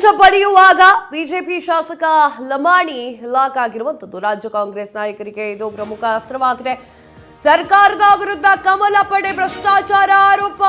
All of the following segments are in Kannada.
ಲಂಚ ಪಡೆಯುವಾಗ ಬಿಜೆಪಿ ಶಾಸಕ ಲಮಾಣಿ ಲಾಕ್ ಆಗಿರುವಂತದ್ದು ರಾಜ್ಯ ಕಾಂಗ್ರೆಸ್ ನಾಯಕರಿಗೆ ಇದು ಪ್ರಮುಖ ಅಸ್ತ್ರವಾಗಿದೆ. ಸರ್ಕಾರದ ವಿರುದ್ಧ ಕಮಲ ಪಡೆ ಭ್ರಷ್ಟಾಚಾರ ಆರೋಪ.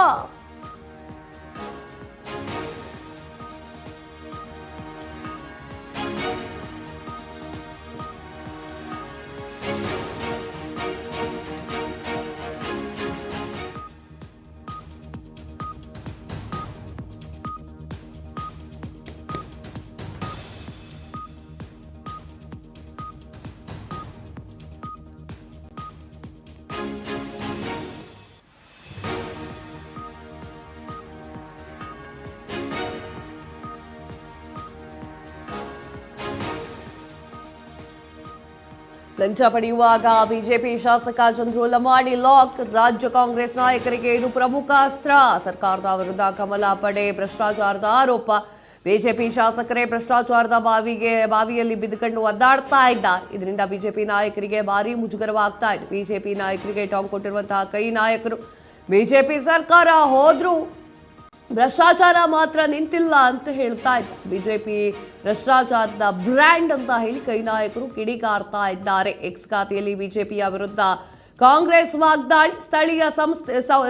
ಲಂಚ ಪಡೆಯುವಾಗ ಬಿಜೆಪಿ ಶಾಸಕ ಚಂದ್ರು ಲಮಾಣಿ ಲಾಕ್. ರಾಜ್ಯ ಕಾಂಗ್ರೆಸ್ ನಾಯಕರಿಗೆ ಇದು ಪ್ರಮುಖ ಅಸ್ತ್ರ. ಸರ್ಕಾರದ ವಿರುದ್ಧ ಕಮಲ ಪಡೆ ಭ್ರಷ್ಟಾಚಾರದ ಆರೋಪ. ಬಿಜೆಪಿ ಶಾಸಕರೇ ಭ್ರಷ್ಟಾಚಾರದ ಬಾವಿಯಲ್ಲಿ ಬಿದ್ದುಕೊಂಡು ಒದ್ದಾಡ್ತಾ ಇದ್ದಾರೆ. ಇದರಿಂದ ಬಿಜೆಪಿ ನಾಯಕರಿಗೆ ಭಾರಿ ಮುಜುಗರವಾಗ್ತಾ ಇದೆ. ಬಿಜೆಪಿ ನಾಯಕರಿಗೆ ಟಾಂಗ್ ಕೊಟ್ಟಿರುವಂತಹ ಕೈ ನಾಯಕರು ಬಿಜೆಪಿ ಸರ್ಕಾರ ಹೋದ್ರೂ ಭ್ರಷ್ಟಾಚಾರ ಮಾತ್ರ ನಿಂತಿಲ್ಲ ಅಂತ ಹೇಳ್ತಾ ಇದ್ದಾರೆ. ಬಿಜೆಪಿ ಭ್ರಷ್ಟಾಚಾರದ ಬ್ರ್ಯಾಂಡ್ ಅಂತ ಹೇಳಿ ಕೈ ನಾಯಕರು ಕಿಡಿಕಾರ್ತಾ ಇದ್ದಾರೆ. ಎಕ್ಸ್ ಖಾತೆಯಲ್ಲಿ ಬಿಜೆಪಿಯ ವಿರುದ್ಧ ಕಾಂಗ್ರೆಸ್ ವಾಗ್ದಾಳಿ.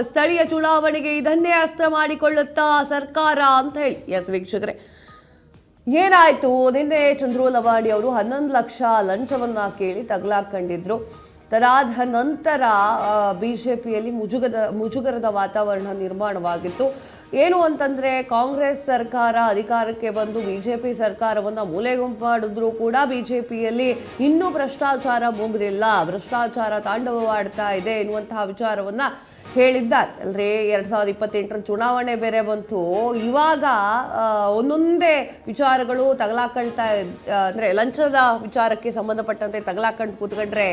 ಸ್ಥಳೀಯ ಚುನಾವಣೆಗೆ ಇದನ್ನೇ ಅಸ್ತ್ರ ಮಾಡಿಕೊಳ್ಳುತ್ತಾ ಸರ್ಕಾರ ಅಂತ ಹೇಳಿ. ಎಸ್ ವೀಕ್ಷಕರೇ, ಏನಾಯ್ತು? ನಿನ್ನೆ ಚಂದ್ರು ಲಮಾಣಿ ಅವರು 11 ಲಕ್ಷ ಲಂಚವನ್ನ ಕೇಳಿ ತಗಲಾಕೊಂಡಿದ್ರು. ತದಾದ ನಂತರ ಬಿಜೆಪಿಯಲ್ಲಿ ಮುಜುಗರದ ವಾತಾವರಣ ನಿರ್ಮಾಣವಾಗಿತ್ತು. ಏನು ಅಂತಂದ್ರೆ, ಕಾಂಗ್ರೆಸ್ ಸರ್ಕಾರ ಅಧಿಕಾರಕ್ಕೆ ಬಂದು ಬಿಜೆಪಿ ಸರ್ಕಾರವನ್ನ ಮೂಲೆಗುಂಪು ಮಾಡಿದ್ರು ಕೂಡ ಬಿಜೆಪಿಯಲ್ಲಿ ಇನ್ನೂ ಭ್ರಷ್ಟಾಚಾರ ಮುಗಿದಿಲ್ಲ, ಭ್ರಷ್ಟಾಚಾರ ತಾಂಡವವಾಡ್ತಾ ಇದೆ ಎನ್ನುವಂತಹ ವಿಚಾರವನ್ನ ಹೇಳಿದ್ದಾರೆ. ಅಲ್ರಿ 2028 ಚುನಾವಣೆ ಬೇರೆ ಬಂತು. ಇವಾಗ ಒಂದೊಂದೇ ವಿಚಾರಗಳು ತಗಲಾಕೊಳ್ತಾ ಅಂದ್ರೆ ಲಂಚದ ವಿಚಾರಕ್ಕೆ ಸಂಬಂಧಪಟ್ಟಂತೆ ತಗಲಾಕೊಂಡು ಕೂತ್ಕೊಂಡ್ರೆ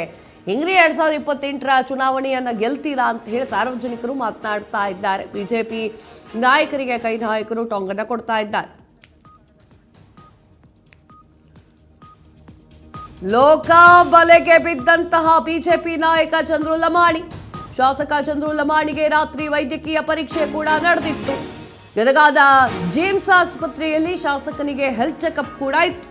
ಹೆಂಗ್ರಿ 2028 ಚುನಾವಣೆಯನ್ನ ಗೆಲ್ತೀರಾ ಅಂತ ಹೇಳಿ ಸಾರ್ವಜನಿಕರು ಮಾತನಾಡ್ತಾ ಇದ್ದಾರೆ. ಬಿಜೆಪಿ ನಾಯಕರಿಗೆ ಕೈ ನಾಯಕರು ಟಾಂಗನ್ನ ಕೊಡ್ತಾ ಇದ್ದಾರೆ. ಲೋಕಬಲೆಗೆ ಬಿದ್ದಂತಹ ಬಿಜೆಪಿ ನಾಯಕ ಚಂದ್ರು ಲಮಾಣಿ. ಶಾಸಕ ಚಂದ್ರು ಲಮಾಣಿಗೆ ರಾತ್ರಿ ವೈದ್ಯಕೀಯ ಪರೀಕ್ಷೆ ಕೂಡ ನಡೆದಿತ್ತು. ಗದಗದ ಜೇಮ್ಸ್ ಆಸ್ಪತ್ರೆಯಲ್ಲಿ ಶಾಸಕನಿಗೆ ಹೆಲ್ತ್ ಚೆಕಪ್ ಕೂಡ ಇತ್ತು.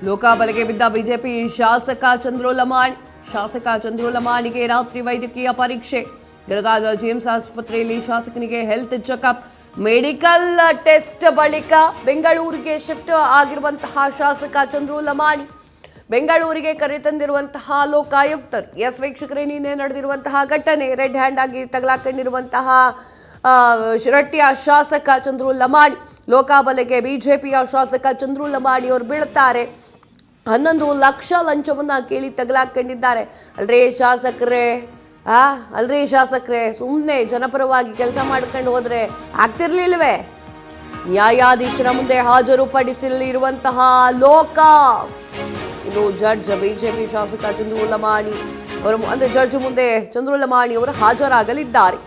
ಲೋಕಬಲೆಗೆ ಬಿದ್ದ ಬಿಜೆಪಿ ಶಾಸಕ ಚಂದ್ರು ಲಮಾಣಿಗೆ ರಾತ್ರಿ ವೈದ್ಯಕೀಯ ಪರೀಕ್ಷೆ. ಗದಗದ ಜೇಮ್ಸ್ ಆಸ್ಪತ್ರೆಯಲ್ಲಿ ಶಾಸಕನಿಗೆ ಹೆಲ್ತ್ ಚೆಕಪ್, ಮೆಡಿಕಲ್ ಟೆಸ್ಟ್ ಬಳಿಕ ಬೆಂಗಳೂರಿಗೆ ಶಿಫ್ಟ್ ಆಗಿರುವಂತಹ ಶಾಸಕ ಚಂದ್ರು ಲಮಾಣಿ ಬೆಂಗಳೂರಿಗೆ ಕರೆತಂದಿರುವಂತಹ ಲೋಕಾಯುಕ್ತರು. ಎಸ್ ವೀಕ್ಷಕರೇ, ನಿನ್ನೆ ನಡೆದಿರುವಂತಹ ಘಟನೆ, ರೆಡ್ ಹ್ಯಾಂಡ್ ಆಗಿ ತಗಲಾಕೊಂಡಿರುವಂತಹ ಶಿರಟ್ಟಿಯ ಶಾಸಕ ಚಂದ್ರು ಲಮಾಣಿ. ಲೋಕಬಲೆಗೆ ಬಿಜೆಪಿಯ ಶಾಸಕ ಚಂದ್ರು ಲಮಾಣಿ ಅವರು ಬೀಳುತ್ತಾರೆ. 11 ಲಕ್ಷ ಲಂಚವನ್ನ ಕೇಳಿ ತಗಲಾಕೊಂಡಿದ್ದಾರೆ. ಅಲ್ರೇ ಶಾಸಕರೇ ಸುಮ್ಮನೆ ಜನಪರವಾಗಿ ಕೆಲಸ ಮಾಡ್ಕೊಂಡು ಹೋದ್ರೆ ಆಗ್ತಿರ್ಲಿಲ್ವೇ? ನ್ಯಾಯಾಧೀಶರ ಮುಂದೆ ಹಾಜರುಪಡಿಸಲಿರುವಂತಹ ಇದು ಜಡ್ಜ್ ಬಿಜೆಪಿ ಶಾಸಕ ಚಂದ್ರು ಲಮಾಣಿ ಅವರು ಅಂದ್ರೆ ಜಡ್ಜ್ ಮುಂದೆ ಚಂದ್ರು ಲಮಾಣಿ ಅವರು ಹಾಜರಾಗಲಿದ್ದಾರೆ.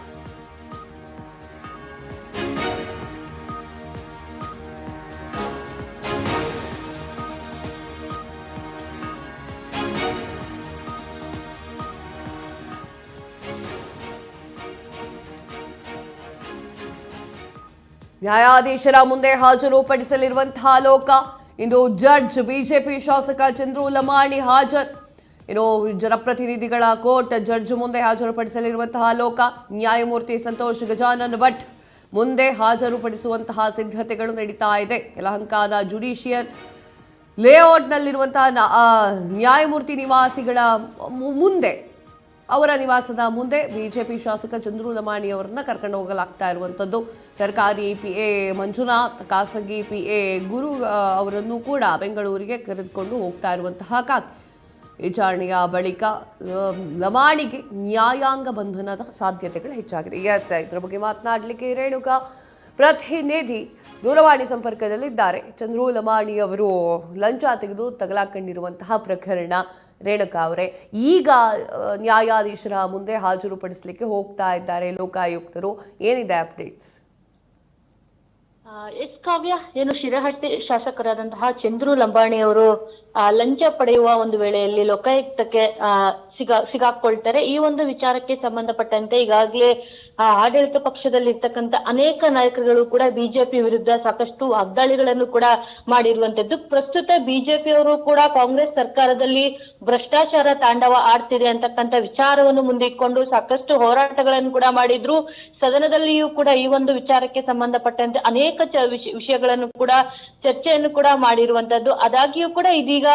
ನ್ಯಾಯಾಧೀಶರ ಮುಂದೆ ಹಾಜರುಪಡಿಸಲಿರುವಂತಹ ಇಂದು ಜಡ್ಜ್ ಬಿಜೆಪಿ ಶಾಸಕ ಚಂದ್ರು ಲಮಾಣಿ ಹಾಜರ್. ಜನಪ್ರತಿನಿಧಿಗಳ ಕೋರ್ಟ್ ಜಡ್ಜ್ ಮುಂದೆ ಹಾಜರುಪಡಿಸಲಿರುವಂತಹ ನ್ಯಾಯಮೂರ್ತಿ ಸಂತೋಷ್ ಗಜಾನನ್ ಭಟ್ ಮುಂದೆ ಹಾಜರುಪಡಿಸುವಂತಹ ಸಿದ್ಧತೆಗಳು ನಡೀತಾ ಇದೆ. ಯಲಹಂಕದ ಜುಡಿಷಿಯಲ್ ಲೇಔಟ್ನಲ್ಲಿರುವಂತಹ ನ್ಯಾಯಮೂರ್ತಿ ನಿವಾಸಿಗಳ ಮುಂದೆ, ಅವರ ನಿವಾಸದ ಮುಂದೆ ಬಿಜೆಪಿ ಶಾಸಕ ಚಂದ್ರು ಲಮಾಣಿ ಅವರನ್ನ ಕರ್ಕೊಂಡು ಹೋಗಲಾಗ್ತಾ ಇರುವಂಥದ್ದು. ಸರ್ಕಾರಿ PA ಮಂಜುನಾಥ್, ಖಾಸಗಿ PA ಗುರು ಅವರನ್ನು ಕೂಡ ಬೆಂಗಳೂರಿಗೆ ಕರೆದುಕೊಂಡು ಹೋಗ್ತಾ ಇರುವಂತಹ ವಿಚಾರಣೆಯ ಬಳಿಕ ಲಮಾಣಿಗೆ ನ್ಯಾಯಾಂಗ ಬಂಧನದ ಸಾಧ್ಯತೆಗಳು ಹೆಚ್ಚಾಗಿದೆ. ಎಸ್, ಇದರ ಬಗ್ಗೆ ಮಾತನಾಡಲಿಕ್ಕೆ ರೇಣುಕಾ ಪ್ರತಿನಿಧಿ ದೂರವಾಣಿ ಸಂಪರ್ಕದಲ್ಲಿದ್ದಾರೆ. ಚಂದ್ರು ಲಮಾಣಿ ಅವರು ಲಂಚ ತೆಗೆದು ತಗಲಾಕೊಂಡಿರುವಂತಹ ಪ್ರಕರಣ. ರೇಣುಕಾ ಅವರೇ, ಈಗ ನ್ಯಾಯಾಧೀಶರ ಮುಂದೆ ಹಾಜರುಪಡಿಸಲಿಕ್ಕೆ ಹೋಗ್ತಾ ಇದ್ದಾರೆ ಲೋಕಾಯುಕ್ತರು. ಏನಿದೆ ಅಪ್ಡೇಟ್ಸ್? ಎಸ್ ಕಾವ್ಯ, ಏನು ಶಿರಹಟ್ಟಿ ಶಾಸಕರಾದಂತಹ ಚಂದ್ರು ಲಂಬಾಣಿ ಅವರು ಲಂಚ ಪಡೆಯುವ ಒಂದು ವೇಳೆಯಲ್ಲಿ ಲೋಕಾಯುಕ್ತಕ್ಕೆ ಸಿಗಾಕೊಳ್ತಾರೆ. ಈ ಒಂದು ವಿಚಾರಕ್ಕೆ ಸಂಬಂಧಪಟ್ಟಂತೆ ಈಗಾಗಲೇ ಆಡಳಿತ ಪಕ್ಷದಲ್ಲಿ ಇರ್ತಕ್ಕಂಥ ಅನೇಕ ನಾಯಕರುಗಳು ಕೂಡ ಬಿಜೆಪಿ ವಿರುದ್ಧ ಸಾಕಷ್ಟು ವಾಗ್ದಾಳಿಗಳನ್ನು ಕೂಡ ಮಾಡಿರುವಂತದ್ದು. ಪ್ರಸ್ತುತ ಬಿಜೆಪಿ ಅವರು ಕೂಡ ಕಾಂಗ್ರೆಸ್ ಸರ್ಕಾರದಲ್ಲಿ ಭ್ರಷ್ಟಾಚಾರ ತಾಂಡವ ಆಡ್ತಿದೆ ಅಂತಕ್ಕಂಥ ವಿಚಾರವನ್ನು ಮುಂದಿಟ್ಕೊಂಡು ಸಾಕಷ್ಟು ಹೋರಾಟಗಳನ್ನು ಕೂಡ ಮಾಡಿದ್ರು. ಸದನದಲ್ಲಿಯೂ ಕೂಡ ಈ ಒಂದು ವಿಚಾರಕ್ಕೆ ಸಂಬಂಧಪಟ್ಟಂತೆ ಅನೇಕ ವಿಷಯಗಳನ್ನು ಕೂಡ ಚರ್ಚೆಯನ್ನು ಕೂಡ ಮಾಡಿರುವಂತದ್ದು. ಆದಾಗ್ಯೂ ಕೂಡ ಇದೀಗ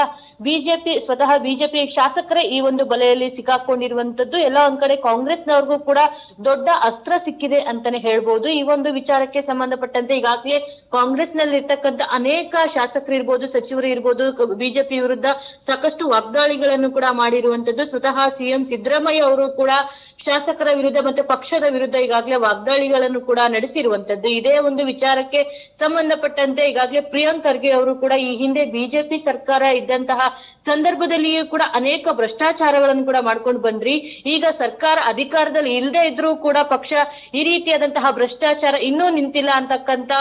ಸ್ವತಃ ಬಿಜೆಪಿ ಶಾಸಕರೇ ಈ ಒಂದು ಬಲೆಯಲ್ಲಿ ಸಿಕ್ಕಾಕೊಂಡಿರುವಂತದ್ದು. ಎಲ್ಲ ಒಂದ್ ಕಡೆ ಕಾಂಗ್ರೆಸ್ನವ್ರಿಗೂ ಕೂಡ ದೊಡ್ಡ ಅಸ್ತ್ರ ಸಿಕ್ಕಿದೆ ಅಂತಾನೆ ಹೇಳ್ಬೋದು. ಈ ಒಂದು ವಿಚಾರಕ್ಕೆ ಸಂಬಂಧಪಟ್ಟಂತೆ ಈಗಾಗಲೇ ಕಾಂಗ್ರೆಸ್ ನಲ್ಲಿ ಇರ್ತಕ್ಕಂಥ ಅನೇಕ ಶಾಸಕರು ಇರ್ಬೋದು, ಸಚಿವರು ಇರ್ಬೋದು, ಬಿಜೆಪಿ ವಿರುದ್ಧ ಸಾಕಷ್ಟು ವಾಗ್ದಾಳಿಗಳನ್ನು ಕೂಡ ಮಾಡಿರುವಂತದ್ದು. ಸ್ವತಃ ಸಿಎಂ ಸಿದ್ದರಾಮಯ್ಯ ಅವರು ಕೂಡ ಶಾಸಕರ ವಿರುದ್ಧ ಮತ್ತೆ ಪಕ್ಷದ ವಿರುದ್ಧ ಈಗಾಗಲೇ ವಾಗ್ದಾಳಿಗಳನ್ನು ಕೂಡ ನಡೆಸಿರುವಂತದ್ದು. ಇದೇ ಒಂದು ವಿಚಾರಕ್ಕೆ ಸಂಬಂಧಪಟ್ಟಂತೆ ಈಗಾಗಲೇ ಪ್ರಿಯಾಂಕ್ ಖರ್ಗೆ ಅವರು ಕೂಡ ಈ ಹಿಂದೆ ಬಿಜೆಪಿ ಸರ್ಕಾರ ಇದ್ದಂತಹ ಸಂದರ್ಭದಲ್ಲಿಯೂ ಕೂಡ ಅನೇಕ ಭ್ರಷ್ಟಾಚಾರಗಳನ್ನು ಕೂಡ ಮಾಡ್ಕೊಂಡು ಬಂದ್ರಿ. ಈಗ ಸರ್ಕಾರ ಅಧಿಕಾರದಲ್ಲಿ ಇಲ್ಲದೆ ಇದ್ರೂ ಕೂಡ ಪಕ್ಷ ಈ ರೀತಿಯಾದಂತಹ ಭ್ರಷ್ಟಾಚಾರ ಇನ್ನೂ ನಿಂತಿಲ್ಲ ಅಂತಕ್ಕಂತ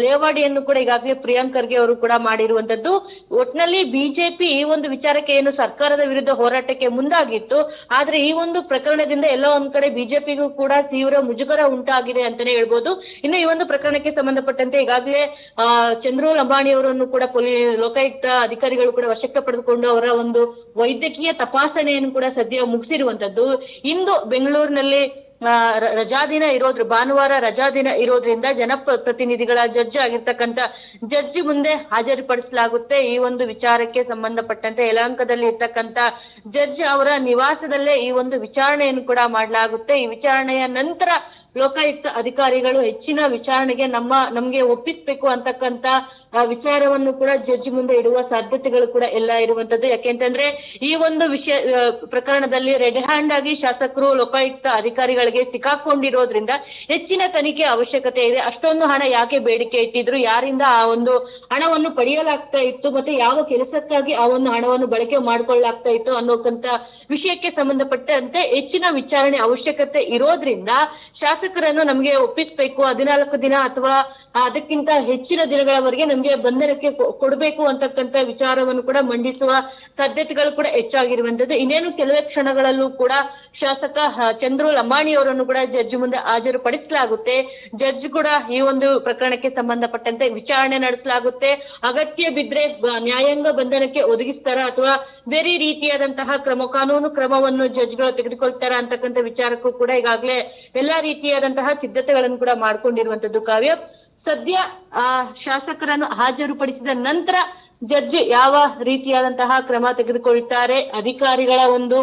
ಲೇವಾಡಿಯನ್ನು ಕೂಡ ಈಗಾಗಲೇ ಪ್ರಿಯಾಂಕ್ ಖರ್ಗೆ ಅವರು ಕೂಡ ಮಾಡಿರುವಂತದ್ದು. ಒಟ್ನಲ್ಲಿ ಬಿಜೆಪಿ ಈ ಒಂದು ವಿಚಾರಕ್ಕೆ ಏನು ಸರ್ಕಾರದ ವಿರುದ್ಧ ಹೋರಾಟಕ್ಕೆ ಮುಂದಾಗಿತ್ತು, ಆದ್ರೆ ಈ ಒಂದು ಪ್ರಕರಣದಿಂದ ಎಲ್ಲೋ ಒಂದ್ ಕಡೆ ಬಿಜೆಪಿಗೂ ಕೂಡ ತೀವ್ರ ಮುಜುಗರ ಉಂಟಾಗಿದೆ ಅಂತಾನೆ ಹೇಳ್ಬೋದು. ಇನ್ನು ಈ ಒಂದು ಪ್ರಕರಣಕ್ಕೆ ಸಂಬಂಧಪಟ್ಟಂತೆ ಈಗಾಗಲೇ ಚಂದ್ರು ಲಂಬಾಣಿ ಅವರನ್ನು ಕೂಡ ಲೋಕಾಯುಕ್ತ ಅಧಿಕಾರಿಗಳು ಕೂಡ ವಶಕ್ಕೆ ಪಡೆದುಕೊಂಡು ಅವರ ಒಂದು ವೈದ್ಯಕೀಯ ತಪಾಸಣೆಯನ್ನು ಕೂಡ ಸದ್ಯ ಮುಗಿಸಿರುವಂತದ್ದು. ಇಂದು ಬೆಂಗಳೂರಿನಲ್ಲಿ ಭಾನುವಾರ ರಜಾ ದಿನ ಇರೋದ್ರಿಂದ ಜನಪ್ರತಿನಿಧಿಗಳ ಜಡ್ಜ್ ಆಗಿರ್ತಕ್ಕಂಥ ಜಡ್ಜಿ ಮುಂದೆ ಹಾಜರುಪಡಿಸಲಾಗುತ್ತೆ. ಈ ಒಂದು ವಿಚಾರಕ್ಕೆ ಸಂಬಂಧಪಟ್ಟಂತೆ ಯಲಹಂಕದಲ್ಲಿ ಇರ್ತಕ್ಕಂಥ ಜಡ್ಜ್ ಅವರ ನಿವಾಸದಲ್ಲೇ ಈ ಒಂದು ವಿಚಾರಣೆಯನ್ನು ಕೂಡ ಮಾಡಲಾಗುತ್ತೆ. ಈ ವಿಚಾರಣೆಯ ನಂತರ ಲೋಕಾಯುಕ್ತ ಅಧಿಕಾರಿಗಳು ಹೆಚ್ಚಿನ ವಿಚಾರಣೆಗೆ ನಮ್ಗೆ ಒಪ್ಪಿಸ್ಬೇಕು ಅಂತಕ್ಕಂತ ವಿಚಾರವನ್ನು ಕೂಡ ಜಡ್ಜ್ ಮುಂದೆ ಇಡುವ ಸಾಧ್ಯತೆಗಳು ಕೂಡ ಎಲ್ಲ ಇರುವಂತದ್ದು. ಯಾಕೆಂತಂದ್ರೆ ಈ ಒಂದು ಪ್ರಕರಣದಲ್ಲಿ ರೆಡ್ ಹ್ಯಾಂಡ್ ಆಗಿ ಶಾಸಕರು ಲೋಕಾಯುಕ್ತ ಅಧಿಕಾರಿಗಳಿಗೆ ಸಿಕ್ಕಾಕೊಂಡಿರೋದ್ರಿಂದ ಹೆಚ್ಚಿನ ತನಿಖೆ ಅವಶ್ಯಕತೆ ಇದೆ. ಅಷ್ಟೊಂದು ಹಣ ಯಾಕೆ ಬೇಡಿಕೆ ಇಟ್ಟಿದ್ರು, ಯಾರಿಂದ ಆ ಒಂದು ಹಣವನ್ನು ಪಡೆಯಲಾಗ್ತಾ ಇತ್ತು, ಮತ್ತೆ ಯಾವ ಕೆಲಸಕ್ಕಾಗಿ ಆ ಒಂದು ಹಣವನ್ನು ಬಳಕೆ ಮಾಡ್ಕೊಳ್ಳಾಗ್ತಾ ಇತ್ತು ಅನ್ನೋಕಂತ ವಿಷಯಕ್ಕೆ ಸಂಬಂಧಪಟ್ಟಂತೆ ಹೆಚ್ಚಿನ ವಿಚಾರಣೆ ಅವಶ್ಯಕತೆ ಇರೋದ್ರಿಂದ ಶಾಸಕರನ್ನು ನಮ್ಗೆ ಒಪ್ಪಿಸ್ಬೇಕು, 14 ದಿನ ಅಥವಾ ಅದಕ್ಕಿಂತ ಹೆಚ್ಚಿನ ದಿನಗಳವರೆಗೆ ನಮ್ಗೆ ಬಂಧನಕ್ಕೆ ಕೊಡಬೇಕು ಅಂತಕ್ಕಂಥ ವಿಚಾರವನ್ನು ಕೂಡ ಮಂಡಿಸುವ ಸಾಧ್ಯತೆಗಳು ಕೂಡ ಹೆಚ್ಚಾಗಿರುವಂತದ್ದು. ಇನ್ನೇನು ಕೆಲವೇ ಕ್ಷಣಗಳಲ್ಲೂ ಕೂಡ ಶಾಸಕ ಚಂದ್ರು ಲಂಬಾಣಿ ಅವರನ್ನು ಕೂಡ ಜಡ್ಜ್ ಮುಂದೆ ಹಾಜರುಪಡಿಸಲಾಗುತ್ತೆ. ಜಡ್ಜ್ ಕೂಡ ಈ ಒಂದು ಪ್ರಕರಣಕ್ಕೆ ಸಂಬಂಧಪಟ್ಟಂತೆ ವಿಚಾರಣೆ ನಡೆಸಲಾಗುತ್ತೆ. ಅಗತ್ಯ ಬಿದ್ರೆ ನ್ಯಾಯಾಂಗ ಬಂಧನಕ್ಕೆ ಒದಗಿಸ್ತಾರ ಅಥವಾ ಬೇರೆ ರೀತಿಯಾದಂತಹ ಕಾನೂನು ಕ್ರಮವನ್ನು ಜಡ್ಜ್ಗಳು ತೆಗೆದುಕೊಳ್ತಾರ ಅಂತಕ್ಕಂಥ ವಿಚಾರಕ್ಕೂ ಕೂಡ ಈಗಾಗಲೇ ಎಲ್ಲಾ ರೀತಿಯಾದಂತಹ ಸಿದ್ಧತೆಗಳನ್ನು ಕೂಡ ಮಾಡ್ಕೊಂಡಿರುವಂತದ್ದು. ಕಾವ್ಯ, ಸದ್ಯ ಶಾಸಕರನ್ನು ಹಾಜರುಪಡಿಸಿದ ನಂತರ ಜಡ್ಜ್ ಯಾವ ರೀತಿಯಾದಂತಹ ಕ್ರಮ ತೆಗೆದುಕೊಳ್ತಾರೆ, ಅಧಿಕಾರಿಗಳ ಒಂದು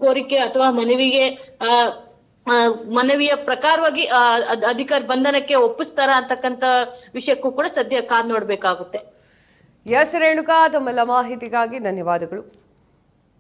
ಕೋರಿಕೆ ಅಥವಾ ಮನವಿಯ ಪ್ರಕಾರವಾಗಿ ಬಂಧನಕ್ಕೆ ಒಪ್ಪಿಸ್ತಾರ ಅಂತಕ್ಕಂಥ ವಿಷಯಕ್ಕೂ ಕೂಡ ಸದ್ಯ ಕಾದ್ ನೋಡ್ಬೇಕಾಗುತ್ತೆ. ಎಸ್ ರೇಣುಕಾ, ತಮ್ಮೆಲ್ಲ ಮಾಹಿತಿಗಾಗಿ ಧನ್ಯವಾದಗಳು.